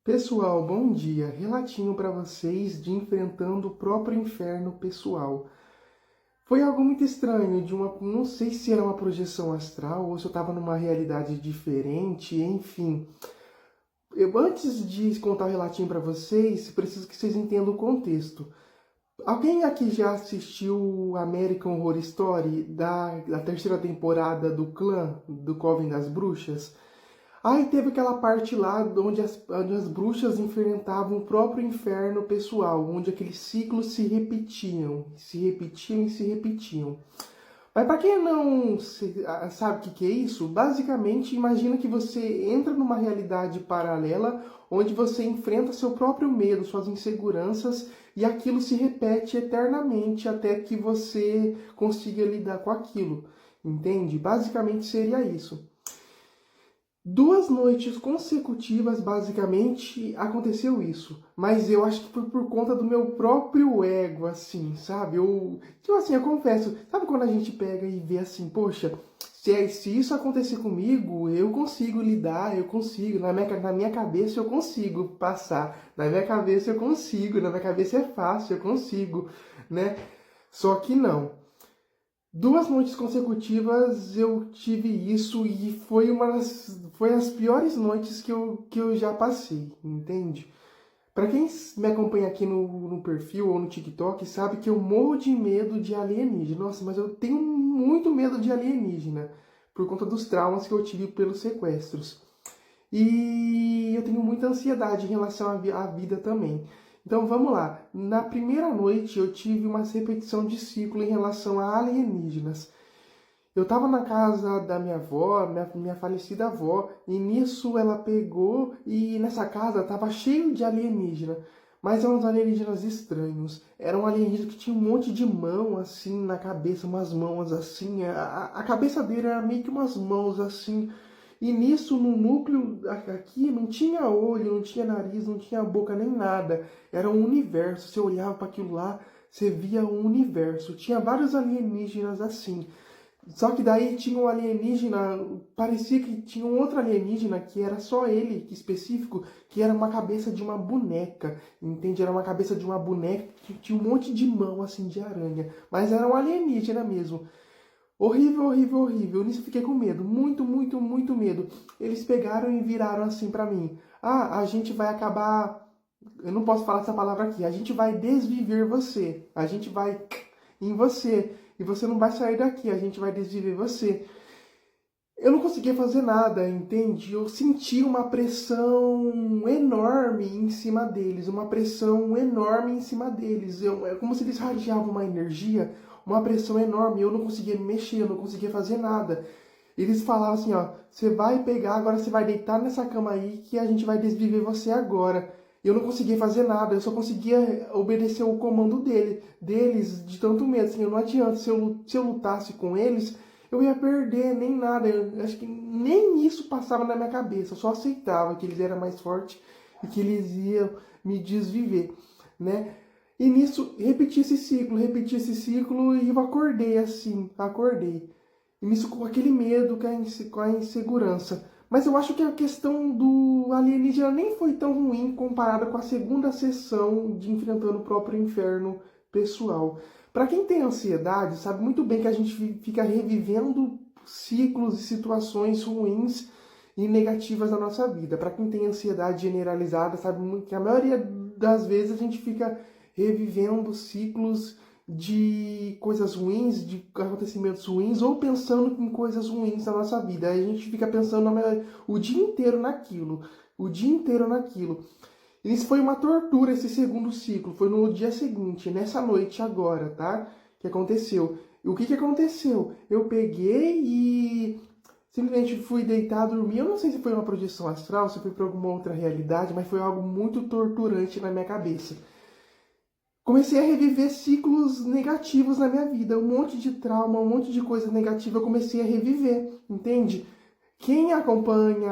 Pessoal, bom dia. Relatinho para vocês de enfrentando o próprio inferno pessoal. Foi algo muito estranho, não sei se era uma projeção astral ou se eu estava numa realidade diferente, enfim. Antes de contar o relatinho para vocês, preciso que vocês entendam o contexto. Alguém aqui já assistiu American Horror Story da terceira temporada do Clã, do Coven das Bruxas? Aí teve aquela parte lá onde as bruxas enfrentavam o próprio inferno pessoal, onde aqueles ciclos se repetiam, se repetiam e se repetiam. Mas para quem não sabe o que é isso, basicamente imagina que você entra numa realidade paralela onde você enfrenta seu próprio medo, suas inseguranças e aquilo se repete eternamente até que você consiga lidar com aquilo. Entende? Basicamente seria isso. 2 noites consecutivas, basicamente, aconteceu isso. Mas eu acho que foi por conta do meu próprio ego, assim, sabe? Eu confesso, sabe quando a gente pega e vê assim, poxa, se isso acontecer comigo, eu consigo lidar, eu consigo, na minha cabeça eu consigo passar, na minha cabeça eu consigo, na minha cabeça é fácil, eu consigo, né? Só que não. 2 noites consecutivas eu tive isso e foi as piores noites que eu já passei, entende? Para quem me acompanha aqui no perfil ou no TikTok, sabe que eu morro de medo de alienígena. Nossa, mas eu tenho muito medo de alienígena por conta dos traumas que eu tive pelos sequestros. E eu tenho muita ansiedade em relação à vida também. Então vamos lá. Na primeira noite eu tive uma repetição de ciclo em relação a alienígenas. Eu estava na casa da minha avó, minha falecida avó, e nisso ela pegou e nessa casa estava cheio de alienígena. Mas eram uns alienígenas estranhos. Eram alienígenas que tinham um monte de mão assim na cabeça, umas mãos assim. A cabeça dele era meio que umas mãos assim. E nisso, no núcleo aqui, não tinha olho, não tinha nariz, não tinha boca, nem nada. Era um universo. Você olhava para aquilo lá, você via um universo. Tinha vários alienígenas assim. Só que daí tinha um alienígena, parecia que tinha um outro alienígena que era só ele, que específico, que era uma cabeça de uma boneca, entende? Era uma cabeça de uma boneca que tinha um monte de mão assim de aranha, mas era um alienígena mesmo. Horrível, horrível, horrível. Nisso eu fiquei com medo. Muito, muito, muito medo. Eles pegaram e viraram assim pra mim. Ah, a gente vai acabar... Eu não posso falar essa palavra aqui. A gente vai desviver você. A gente vai em você. E você não vai sair daqui. A gente vai desviver você. Eu não conseguia fazer nada, entende? Eu senti uma pressão enorme em cima deles, uma pressão enorme em cima deles. É como se eles radiavam uma energia, uma pressão enorme. Eu não conseguia me mexer, eu não conseguia fazer nada. Eles falavam assim, ó, você vai pegar, agora você vai deitar nessa cama aí que a gente vai desviver você agora. Eu não conseguia fazer nada, eu só conseguia obedecer o comando deles de tanto medo. Assim, não adianta, se eu lutasse com eles, eu ia perder, nem nada. Eu acho que nem isso passava na minha cabeça. Eu só aceitava que eles eram mais fortes e que eles iam me desviver, né? E nisso, repeti esse ciclo e eu acordei assim, acordei. E nisso com aquele medo, com a insegurança. Mas eu acho que a questão do alienígena nem foi tão ruim comparada com a segunda sessão de enfrentando o próprio inferno pessoal. Para quem tem ansiedade, sabe muito bem que a gente fica revivendo ciclos e situações ruins e negativas da nossa vida. Para quem tem ansiedade generalizada, sabe que a maioria das vezes a gente fica revivendo ciclos de coisas ruins, de acontecimentos ruins, ou pensando em coisas ruins na nossa vida. Aí a gente fica pensando o dia inteiro naquilo, o dia inteiro naquilo. Isso foi uma tortura, esse segundo ciclo. Foi no dia seguinte, nessa noite agora, tá? Que aconteceu. E o que aconteceu? Eu peguei e simplesmente fui deitar, dormir. Eu não sei se foi uma projeção astral, se foi para alguma outra realidade, mas foi algo muito torturante na minha cabeça. Comecei a reviver ciclos negativos na minha vida. Um monte de trauma, um monte de coisa negativa eu comecei a reviver, entende? Quem acompanha...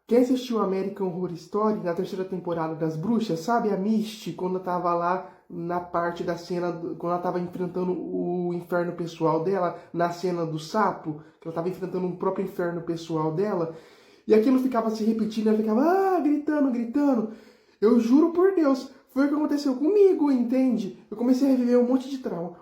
Quem assistiu American Horror Story, na terceira temporada das bruxas, sabe a Misty, quando eu tava lá na parte da cena, quando ela tava enfrentando o inferno pessoal dela, na cena do sapo, que ela tava enfrentando o próprio inferno pessoal dela, E aquilo ficava se repetindo, ela ficava gritando, gritando. Eu juro por Deus, foi o que aconteceu comigo, entende? Eu comecei a reviver um monte de trauma,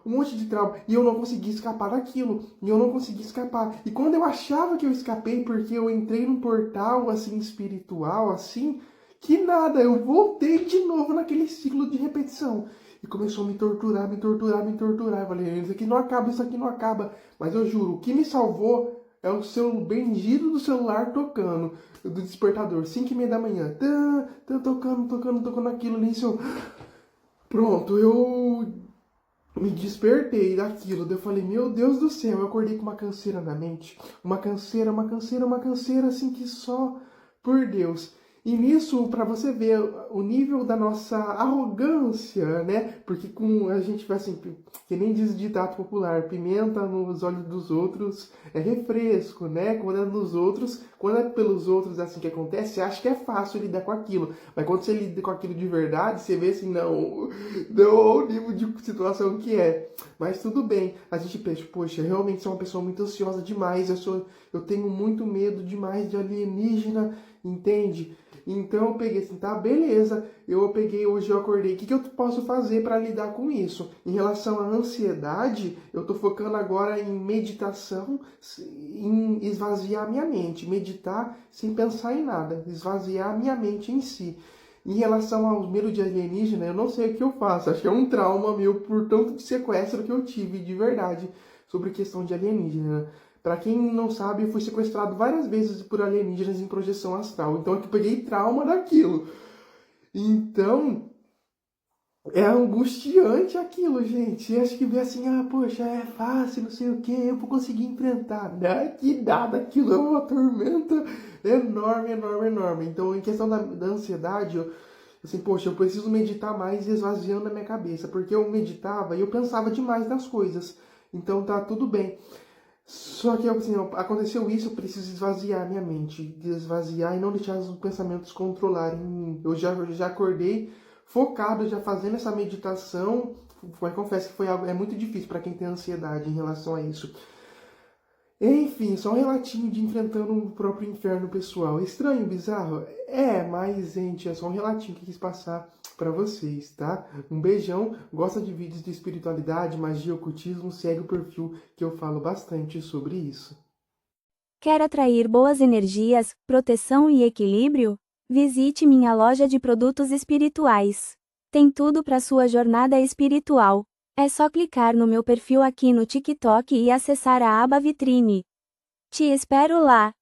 e eu não consegui escapar daquilo, e eu não consegui escapar. E quando eu achava que eu escapei, porque eu entrei num portal, assim, espiritual, assim, que nada, eu voltei de novo naquele ciclo de repetição. E começou a me torturar, me torturar, me torturar. Eu falei, isso aqui não acaba, isso aqui não acaba. Mas eu juro, o que me salvou é o seu bendito do celular tocando, do despertador, 5h30 da manhã. Tocando aquilo nisso. Pronto, eu me despertei daquilo. Daí eu falei, meu Deus do céu, eu acordei com uma canseira na mente. Uma canseira, assim que só por Deus. E nisso, para você ver o nível da nossa arrogância, né? Porque com a gente vai assim, que nem diz o ditado popular, pimenta nos olhos dos outros é refresco, né? Quando é nos outros, quando é pelos outros assim que acontece, você acha que é fácil lidar com aquilo. Mas quando você lida com aquilo de verdade, você vê assim, não o nível de situação que é. Mas tudo bem, a gente pensa, poxa, realmente sou uma pessoa muito ansiosa demais, eu tenho muito medo demais de alienígena, entende? Então eu peguei assim, tá, beleza. Hoje eu acordei. O que eu posso fazer para lidar com isso? Em relação à ansiedade, eu tô focando agora em meditação, em esvaziar minha mente. Meditar sem pensar em nada. Esvaziar minha mente em si. Em relação aos medos de alienígena, eu não sei o que eu faço. Acho que é um trauma meu por tanto de sequestro que eu tive de verdade sobre questão de alienígena. Para quem não sabe, eu fui sequestrado várias vezes por alienígenas em projeção astral. Então eu peguei trauma daquilo. Então, é angustiante aquilo, gente. Eu acho que vê assim, poxa, é fácil, não sei o que, eu vou conseguir enfrentar. Que nada, aquilo é uma tormenta enorme, enorme, enorme. Então, em questão da ansiedade, assim, poxa, eu preciso meditar mais esvaziando a minha cabeça. Porque eu meditava e eu pensava demais nas coisas. Então tá tudo bem. Só que assim, aconteceu isso, eu preciso esvaziar minha mente, esvaziar e não deixar os pensamentos controlarem. Eu já acordei focado, já fazendo essa meditação, mas confesso que é muito difícil para quem tem ansiedade em relação a isso. Enfim, só um relatinho de enfrentando o próprio inferno pessoal. Estranho, bizarro? Mas, gente, é só um relatinho que quis passar para vocês, tá? Um beijão. Gosta de vídeos de espiritualidade, magia, ocultismo? Segue o perfil que eu falo bastante sobre isso. Quer atrair boas energias, proteção e equilíbrio? Visite minha loja de produtos espirituais. Tem tudo para sua jornada espiritual. É só clicar no meu perfil aqui no TikTok e acessar a aba vitrine. Te espero lá!